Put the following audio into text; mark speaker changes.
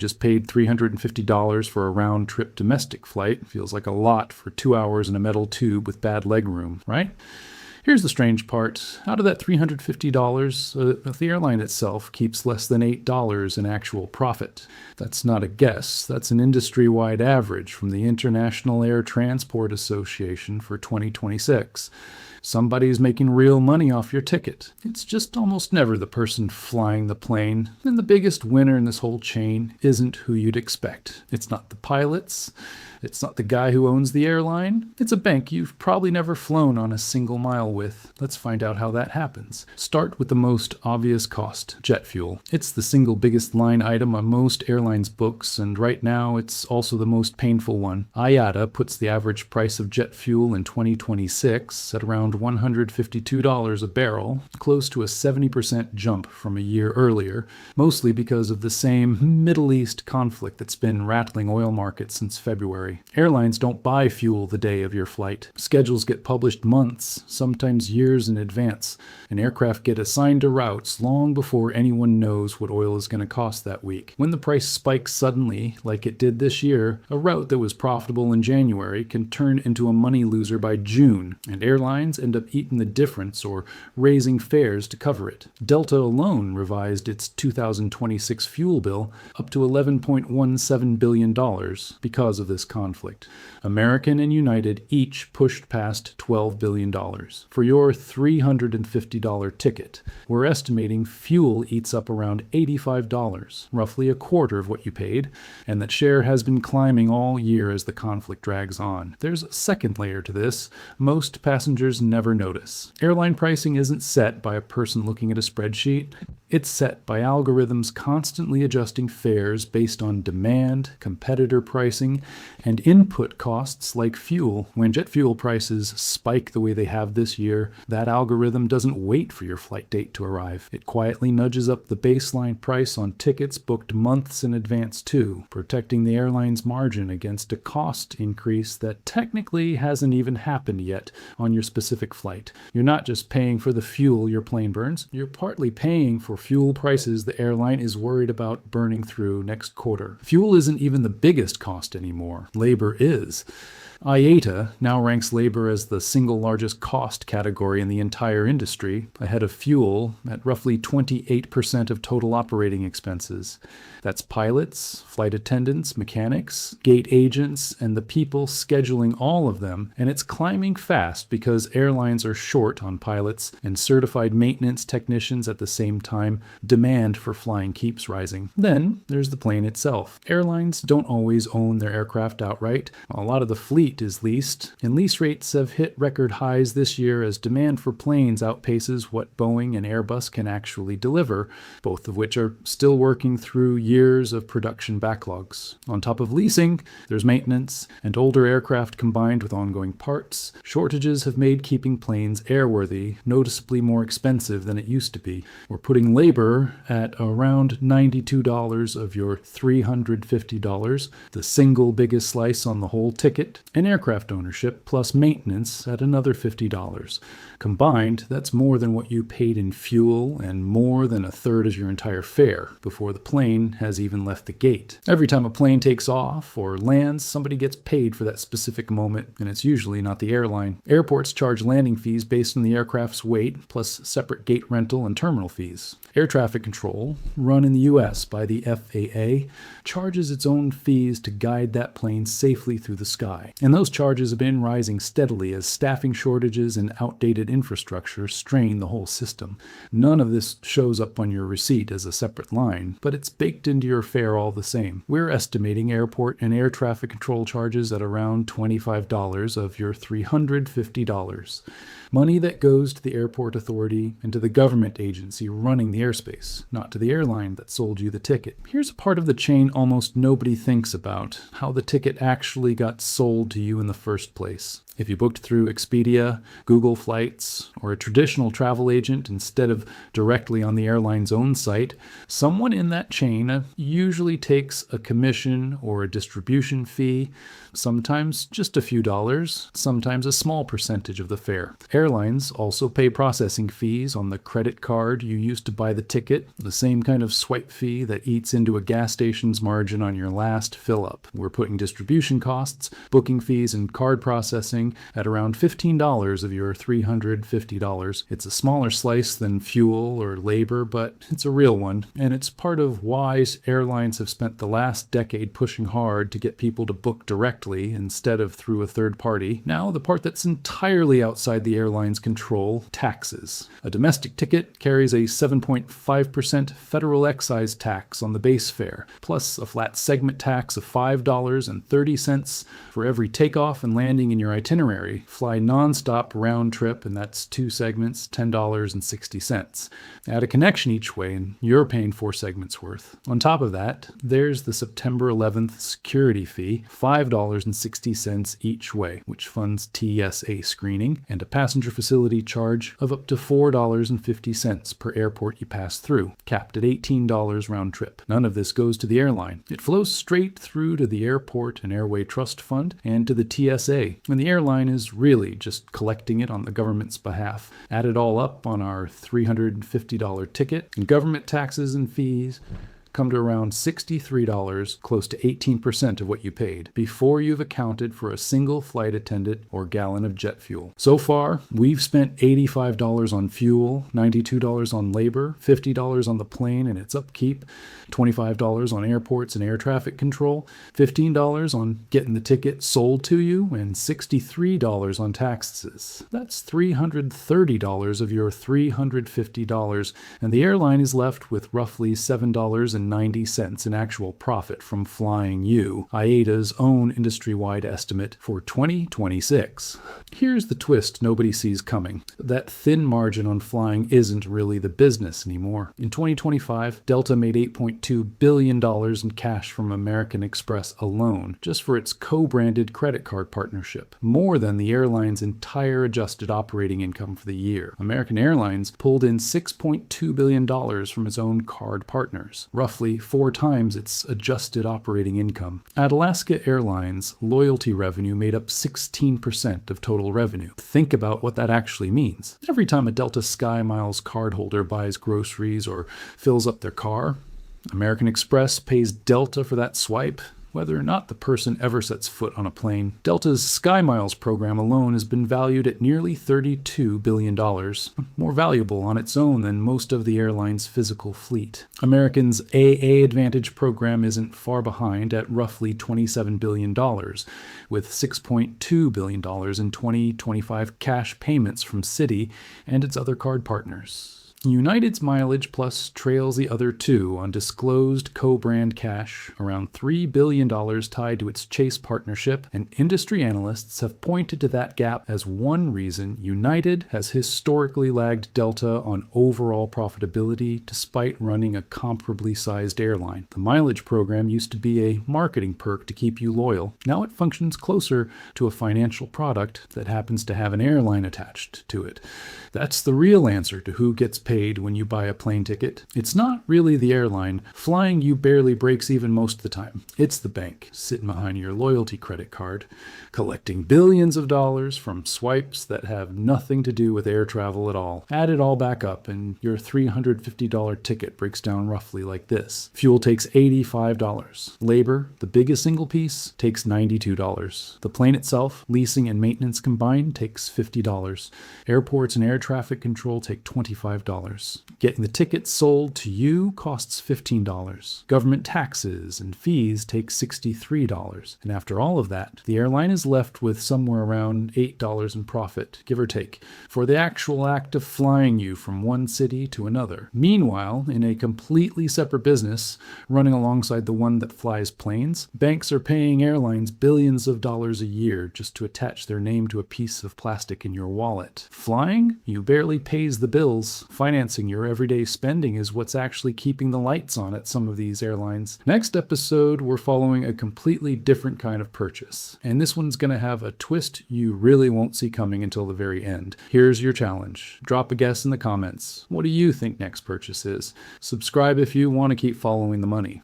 Speaker 1: just paid $350 for a round-trip domestic flight. Feels like a lot for 2 hours in a metal tube with bad legroom, right? Here's the strange part. Out of that $350, the airline itself keeps less than $8 in actual profit. That's not a guess. That's an industry-wide average from the International Air Transport Association for 2026. Somebody's making real money off your ticket. It's just almost never the person flying the plane. And the biggest winner in this whole chain isn't who you'd expect. It's not the pilots. It's not the guy who owns the airline. It's a bank you've probably never flown on a single mile with. Let's find out how that happens. Start with the most obvious cost, jet fuel. It's the single biggest line item on most airlines' books, and right now it's also the most painful one. IATA puts the average price of jet fuel in 2026 at around $152 a barrel, close to a 70% jump from a year earlier, mostly because of the same Middle East conflict that's been rattling oil markets since February. Airlines don't buy fuel the day of your flight. Schedules get published months, sometimes years in advance, and aircraft get assigned to routes long before anyone knows what oil is going to cost that week. When the price spikes suddenly, like it did this year, a route that was profitable in January can turn into a money loser by June, and airlines end up eating the difference or raising fares to cover it. Delta alone revised its 2026 fuel bill up to $11.17 billion because of this conflict. American and United each pushed past $12 billion. For your $350 ticket, we're estimating fuel eats up around $85, roughly a quarter of what you paid, and that share has been climbing all year as the conflict drags on. There's a second layer to this. Most passengers never notice. Airline pricing isn't set by a person looking at a spreadsheet. It's set by algorithms constantly adjusting fares based on demand, competitor pricing, and input costs like fuel. When jet fuel prices spike the way they have this year, that algorithm doesn't wait for your flight date to arrive. It quietly nudges up the baseline price on tickets booked months in advance too, protecting the airline's margin against a cost increase that technically hasn't even happened yet on your specific flight. You're not just paying for the fuel your plane burns, you're partly paying for fuel prices the airline is worried about burning through next quarter. Fuel isn't even the biggest cost anymore. Labor is. IATA now ranks labor as the single largest cost category in the entire industry, ahead of fuel at roughly 28% of total operating expenses. That's pilots, flight attendants, mechanics, gate agents, and the people scheduling all of them, and it's climbing fast because airlines are short on pilots and certified maintenance technicians at the same time. Demand for flying keeps rising. Then there's the plane itself. Airlines don't always own their aircraft outright. A lot of the fleet is leased, and lease rates have hit record highs this year as demand for planes outpaces what Boeing and Airbus can actually deliver, both of which are still working through years of production backlogs. On top of leasing, there's maintenance, and older aircraft combined with ongoing parts. Shortages have made keeping planes airworthy noticeably more expensive than it used to be. We're putting labor at around $92 of your $350, the single biggest slice on the whole ticket, and aircraft ownership plus maintenance at another $50. Combined, that's more than what you paid in fuel and more than a third of your entire fare before the plane has even left the gate. Every time a plane takes off or lands, somebody gets paid for that specific moment, and it's usually not the airline. Airports charge landing fees based on the aircraft's weight, plus separate gate rental and terminal fees. Air traffic control, run in the US by the FAA, charges its own fees to guide that plane safely through the sky. And those charges have been rising steadily as staffing shortages and outdated infrastructure strain the whole system. None of this shows up on your receipt as a separate line, but it's baked into your fare all the same. We're estimating airport and air traffic control charges at around $25 of your $350. Money that goes to the airport authority and to the government agency running the airspace, not to the airline that sold you the ticket. Here's a part of the chain almost nobody thinks about: how the ticket actually got sold to you in the first place. If you booked through Expedia, Google Flights, or a traditional travel agent instead of directly on the airline's own site, someone in that chain usually takes a commission or a distribution fee, sometimes just a few dollars, sometimes a small percentage of the fare. Airlines also pay processing fees on the credit card you used to buy the ticket, the same kind of swipe fee that eats into a gas station's margin on your last fill-up. We're putting distribution costs, booking fees, and card processing at around $15 of your $350. It's a smaller slice than fuel or labor, but it's a real one, and it's part of why airlines have spent the last decade pushing hard to get people to book directly instead of through a third party. Now, the part that's entirely outside the airline's control, taxes. A domestic ticket carries a 7.5% federal excise tax on the base fare, plus a flat segment tax of $5.30 for every takeoff and landing in your itinerary. Fly nonstop round trip, and that's 2 segments, $10.60. Add a connection each way, and you're paying 4 segments worth. On top of that, there's the September 11th security fee, $5.60 each way, which funds TSA screening, and a passenger facility charge of up to $4.50 per airport you pass through, capped at $18 round trip. None of this goes to the airline. It flows straight through to the Airport and Airway Trust Fund and to the TSA, and the airline is really just collecting it on the government's behalf. Add it all up on our $350 ticket, and government taxes and fees come to around $63, close to 18% of what you paid, before you've accounted for a single flight attendant or gallon of jet fuel. So far, we've spent $85 on fuel, $92 on labor, $50 on the plane and its upkeep, $25 on airports and air traffic control, $15 on getting the ticket sold to you, and $63 on taxes. That's $330 of your $350, and the airline is left with roughly $7.90 in actual profit from flying you, IATA's own industry-wide estimate for 2026. Here's the twist nobody sees coming. That thin margin on flying isn't really the business anymore. In 2025, Delta made $8.2 billion in cash from American Express alone, just for its co-branded credit card partnership, more than the airline's entire adjusted operating income for the year. American Airlines pulled in $6.2 billion from its own card partners, roughly 4 times its adjusted operating income. At Alaska Airlines, loyalty revenue made up 16% of total revenue. Think about what that actually means. Every time a Delta SkyMiles cardholder buys groceries or fills up their car, American Express pays Delta for that swipe, whether or not the person ever sets foot on a plane. Delta's SkyMiles program alone has been valued at nearly $32 billion, more valuable on its own than most of the airline's physical fleet. American's AA Advantage program isn't far behind at roughly $27 billion, with $6.2 billion in 2025 cash payments from Citi and its other card partners. United's mileage plus trails the other two on disclosed co-brand cash, around $3 billion tied to its Chase partnership, and industry analysts have pointed to that gap as one reason United has historically lagged Delta on overall profitability despite running a comparably sized airline. The mileage program used to be a marketing perk to keep you loyal. Now it functions closer to a financial product that happens to have an airline attached to it. That's the real answer to who gets paid when you buy a plane ticket. It's not really the airline. Flying you barely breaks even most of the time. It's the bank sitting behind your loyalty credit card, collecting billions of dollars from swipes that have nothing to do with air travel at all. Add it all back up and your $350 ticket breaks down roughly like this. Fuel takes $85. Labor, the biggest single piece, takes $92. The plane itself, leasing and maintenance combined, takes $50. Airports and air traffic control take $25. Getting the ticket sold to you costs $15. Government taxes and fees take $63. And after all of that, the airline is left with somewhere around $8 in profit, give or take, for the actual act of flying you from one city to another. Meanwhile, in a completely separate business, running alongside the one that flies planes, banks are paying airlines billions of dollars a year just to attach their name to a piece of plastic in your wallet. Flying? You barely pays the bills. Finance financing your everyday spending is what's actually keeping the lights on at some of these airlines. Next episode, we're following a completely different kind of purchase. And this one's going to have a twist you really won't see coming until the very end. Here's your challenge. Drop a guess in the comments. What do you think next purchase is? Subscribe if you want to keep following the money.